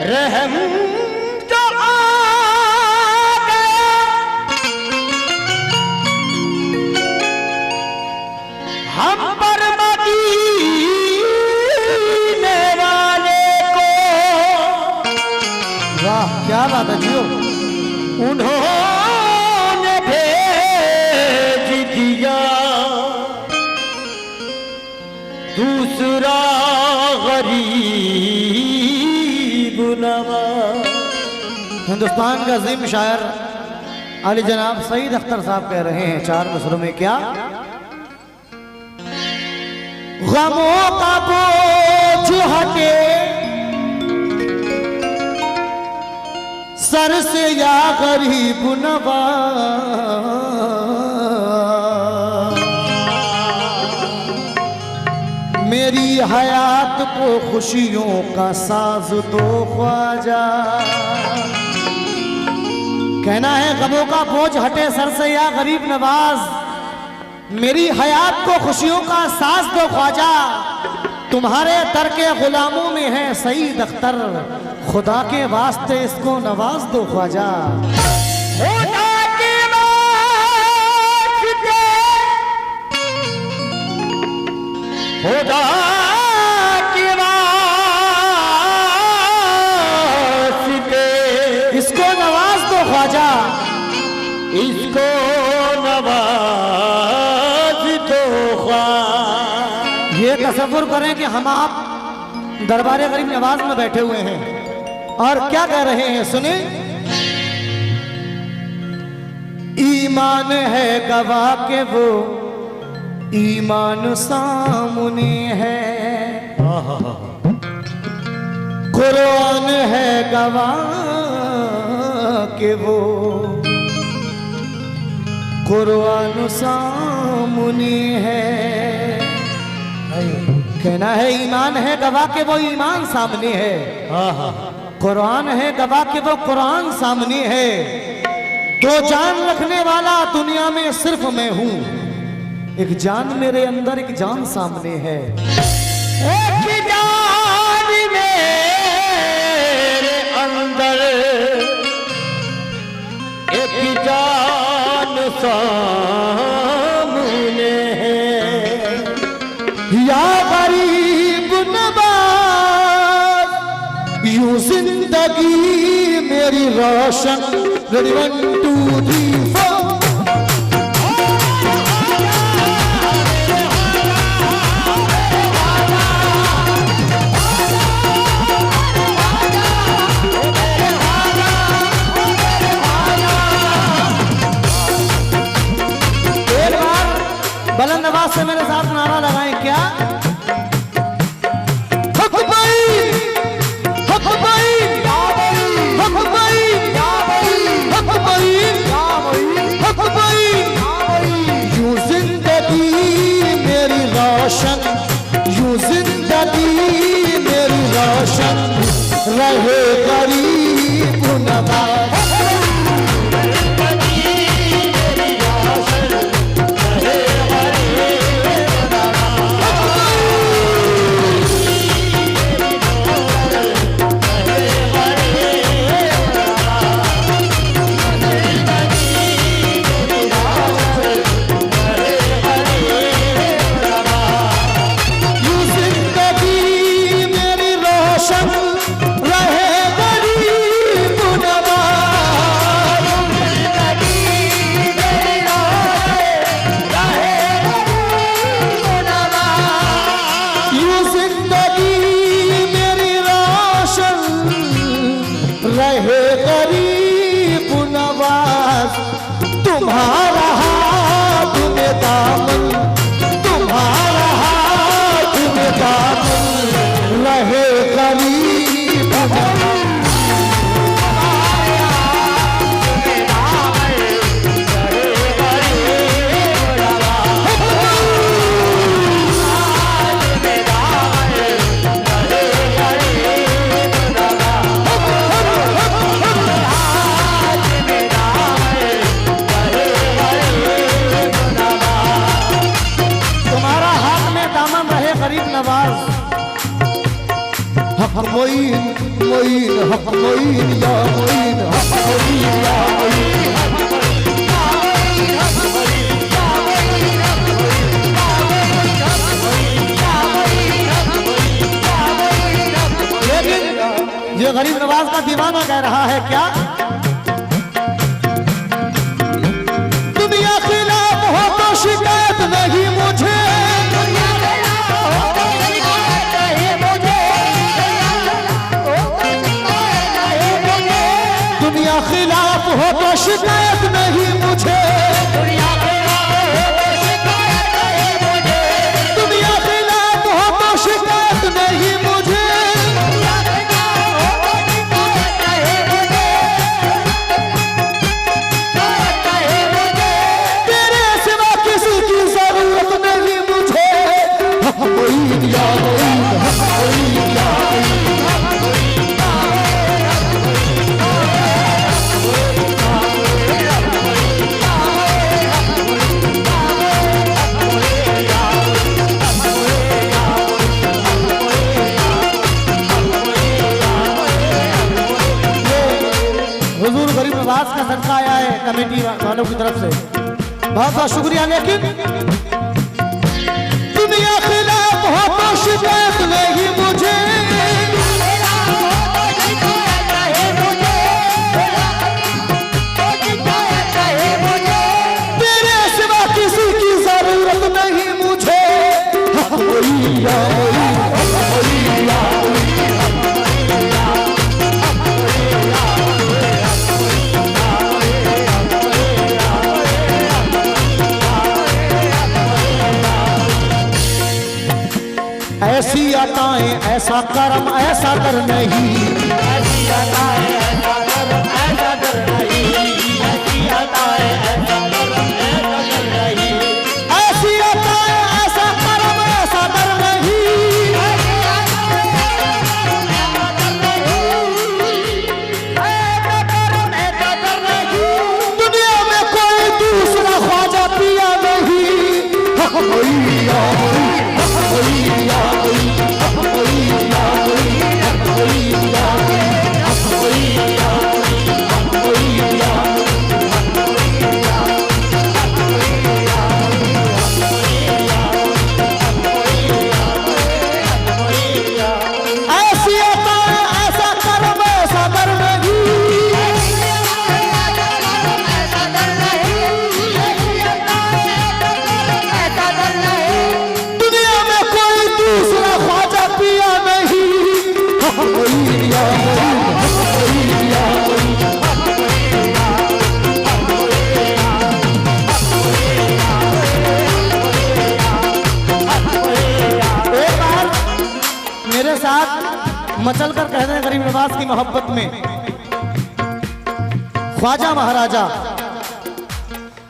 रहम जो आ गया हम पर मदीने वाले को। वाह क्या बात है जियो। उन्होंने भेज दिया दूसरा गरीब नवाज। हिंदुस्तान का अजीम शायर अली जनाब सईद अख्तर साहब कह रहे हैं 4 मिसरों में क्या। गमों का बोझ हटे सर से या गरीब नवाज। मेरी हयात को खुशियों का साज दो ख्वाजा। कहना है गमों का बोझ हटे सर से या गरीब नवाज। मेरी हयात को खुशियों का साज दो ख्वाजा। तुम्हारे दर के गुलामों में है सईद अख्तर। खुदा के वास्ते इसको नवाज दो ख्वाजा। खुदा के वास्ते खुदा के वास्ते इसको नवाज दो ख्वाजा। इसको नवाज दो ख्वाजा। ये तसव्वुर करें कि हम आप दरबार गरीब नवाज में बैठे हुए हैं और क्या कह रहे हैं सुने। ईमान है गवाह के वो ईमान सामने है। कुरान है गवाह के वो कुरान सामने है। कहना है ईमान है गवाह के वो ईमान सामने है। कुरान है गवाह के वो कुरान सामने है। तो जान रखने वाला दुनिया में सिर्फ मैं हूं। एक जान मेरे अंदर एक जान सामने है। एक जान मेरे अंदर एक जान सामने है। या गरीब नवाज यूं जिंदगी मेरी रोशन। रेडी 1 2 3 4। एक बार बुलंद आवाज से मेरे साथ नारा लगाएं क्या। यूं जिंदगी मेरी रोशन यूं जिंदगी मेरी रोशन रहे गरीब नवाज। रहे गरीब नवाज। मोइन हक मोइन या मोइन हक मोइन या लेकिन ये गरीब नवाज का दीवाना कह रहा है क्या, दुनिया खिलाफ हो तो शिकायत नहीं मुझे, दुनिया खिलाफ हो तो शिकायत नहीं मुझे, दुनिया खिलाफ हो तो शिकायत नहीं मुझे, तेरे सिवा किसी की जरूरत नहीं मुझे, मोइन या मोइन मोइन या हुजूर गरीब नवाज का सदका आया है कमेटी वालों की तरफ से, बहुत बहुत शुक्रिया। लेकिन दुनिया खिलाफ हो तो शिकायत नहीं मुझे, तेरे सिवा किसी की जरूरत नहीं मुझे, ऐसी अताएं ऐसा करम ऐसा कर नहीं, ऐसी अताएं ऐसा करम ऐसा कर नहीं, ऐसी अताएं ऐसा करम ऐसा कर नहीं, ऐसी अताएं ऐसा करम ऐसा कर नहीं, दुनिया में कोई दूसरा ख्वाजा पिया नहीं, ऐसी अताएं ऐसा करम ऐसा कर नहीं, दुनिया में कोई दूसरा ख्वाजा पिया नहीं, एक बार मेरे साथ मचल कर कह रहे हैं गरीब नवाज की मोहब्बत में, ख्वाजा महाराजा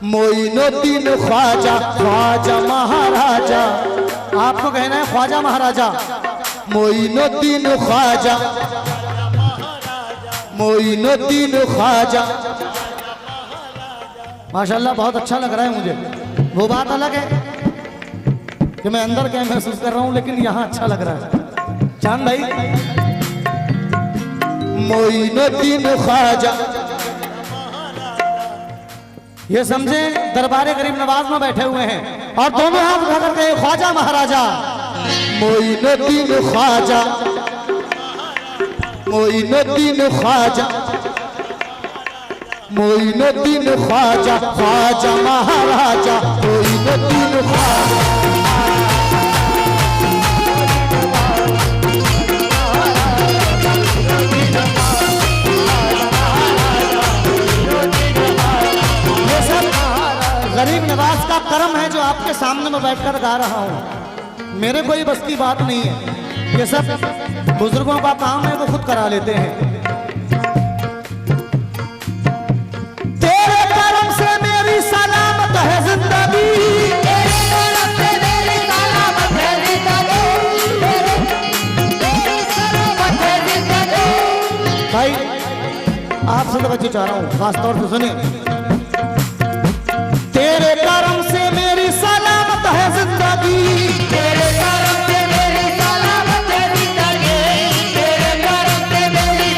मोइनुद्दीन ख्वाजा ख्वाजा महाराजा, आपको कहना है ख्वाजा महाराजा मोइनुद्दीन ख्वाजा, मोइनुद्दीन ख्वाजा। माशाल्लाह बहुत अच्छा लग रहा है मुझे, वो बात अलग है कि मैं अंदर क्या महसूस कर रहा हूं, लेकिन यहाँ अच्छा लग रहा है। चांद भाई मोइनुद्दीन ख्वाजा, ये समझे दरबारे गरीब नवाज में बैठे हुए हैं और दोनों हाथ उठा करके ख्वाजा महाराजा मोइनुद्दीन ख्वाजा, मोइनुद्दीन ख्वाजा, मोइनुद्दीन ख्वाजा ख्वाजा महाराजा मोइनुद्दीन ख्वाजा। गरीब नवाज का करम है जो आपके सामने में बैठकर गा रहा हूँ, मेरे कोई बस की बात नहीं है, ये सब बुजुर्गों का काम है, वो खुद करा लेते हैं। तेरे करम से मेरी सलामत है जिंदगी, भाई आपसे तवज्जो चाह रहा हूँ, खास तौर से सुनिए। तेरे करम से मेरी सलामत है जिंदगी, तेरे करम से मेरी सलामत है जिंदगी, तेरे करम से मेरी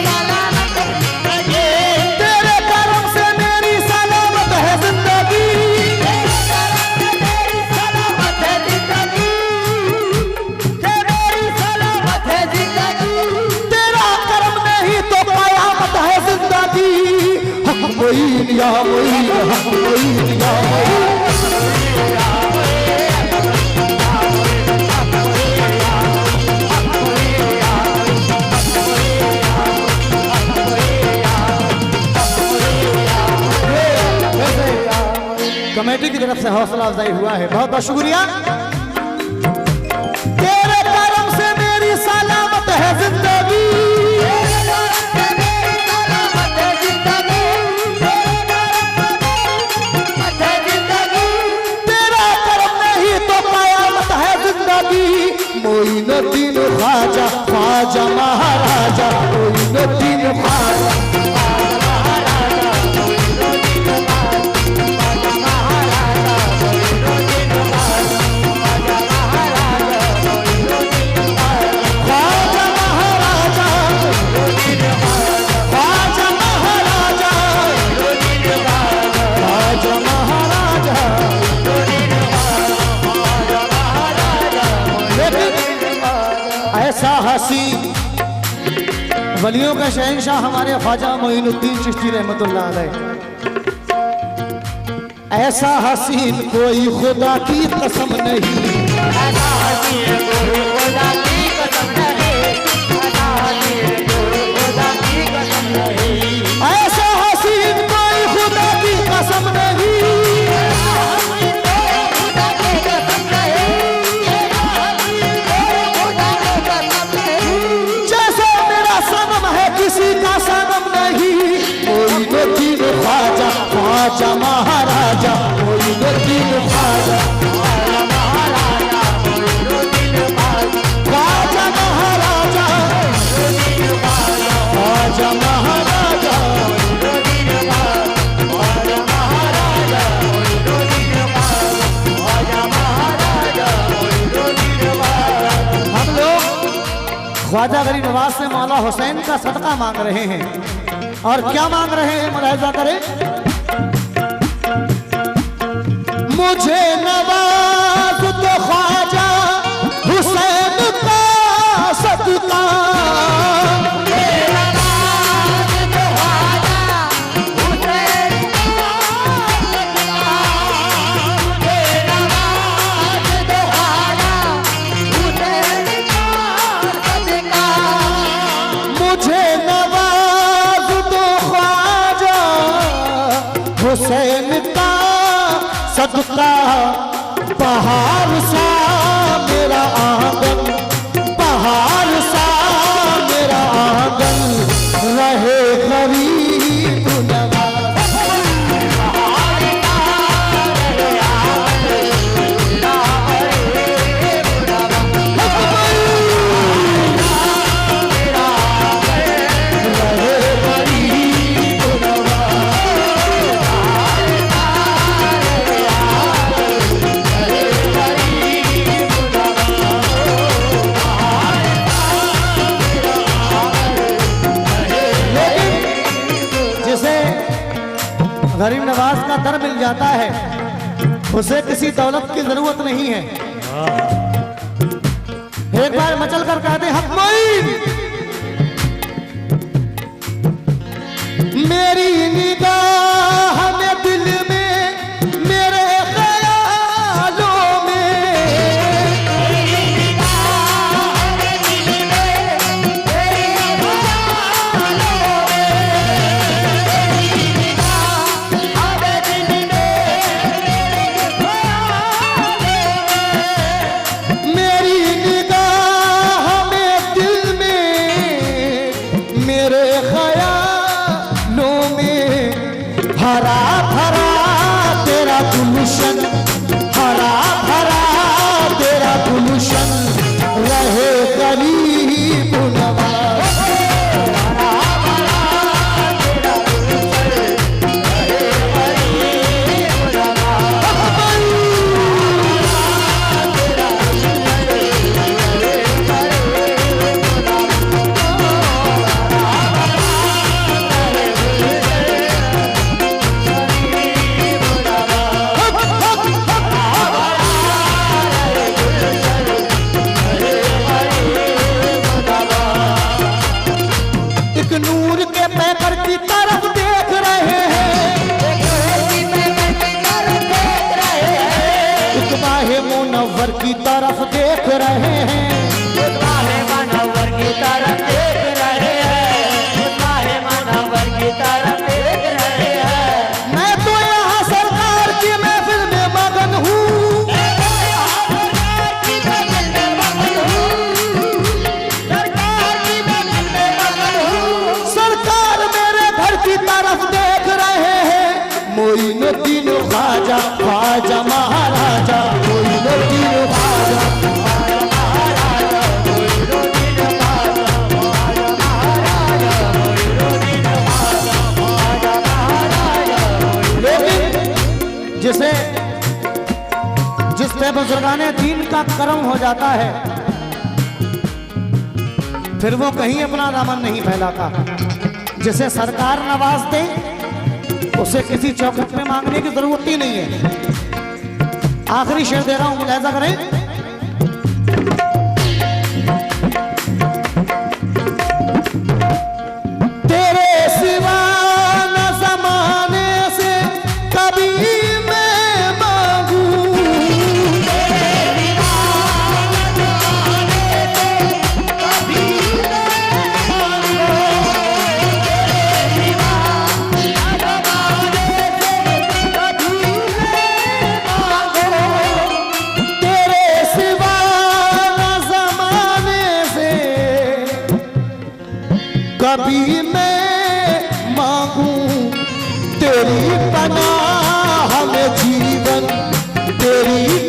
मोइन या मोइन हक मोइन या मोइन। कमेटी की तरफ से हौसला अफजाई हुआ है, बहुत बहुत शुक्रिया। तेरे करम से मेरी सलामत है जिंदगी, तेरा करम नहीं तो कयामत है जिंदगी। मोइनुद्दीन ख्वाजा ख्वाजा महाराजा, मोइनुद्दीन ख्वाजा ऐसा हसीन वलियों का शहंशाह हमारे ख्वाजा मोइनुद्दीन चिश्ती रहमतुल्लाह अलैह, ऐसा हसीन कोई खुदा की कसम नहीं, ऐसा हसीन कोई खुदा की कसम नहीं, खुदा की कसम नहीं, ऐसा हसीन कोई खुदा की कसम नहीं, किसी का सनम नहीं। मोइनुद्दीन ख्वाजा ख्वाजा महाराजा, मोइनुद्दीन ख्वाजा ख्वाजा महाराजा, ख्वाजा महाराजा ख्वाजा महाराजा। हम लोग ख्वाजा गरीब नवाज से मौला हुसैन का सदका मांग रहे हैं, और क्या मांग रहे हैं मुलाहिजा करें। मुझे नवाज तो ख्वाजा हुसैन का सदका, हुसैन का सदका। बहार सा मेरा आंगन, बहार सा मेरा आंगन, रहे गरीब नवाज। गरीब नवाज का दर मिल जाता है, उसे किसी दौलत की जरूरत नहीं है। एक बार मचल कर कहते हक मोइन, मेरी निगाह में दिल में मेरे ख्यालों हरा भरा तेरा गुलशन, हरा भरा तेरा गुलशन, रहे गरीब नवाज। नूर के पैकर की तरफ देख रहे हैं, की तरफ देख रहे हैं मोइनुद्दीन ख्वाजा ख्वाजा महाराजा मोइनुद्दीन ख्वाजा जिसे जिस पे बुजुर्गाने दीन का करम हो जाता है फिर वो कहीं अपना दामन नहीं फैलाता। जिसे सरकार नवाज दे उसे किसी चौखट में मांगने की जरूरत ही नहीं है। आखिरी शेर दे रहा हूं, मुलाहिजा करें। तेरे सिवा न जमाने से कभी कभी मैं मांगूं तेरी पनाह में जीवन तेरी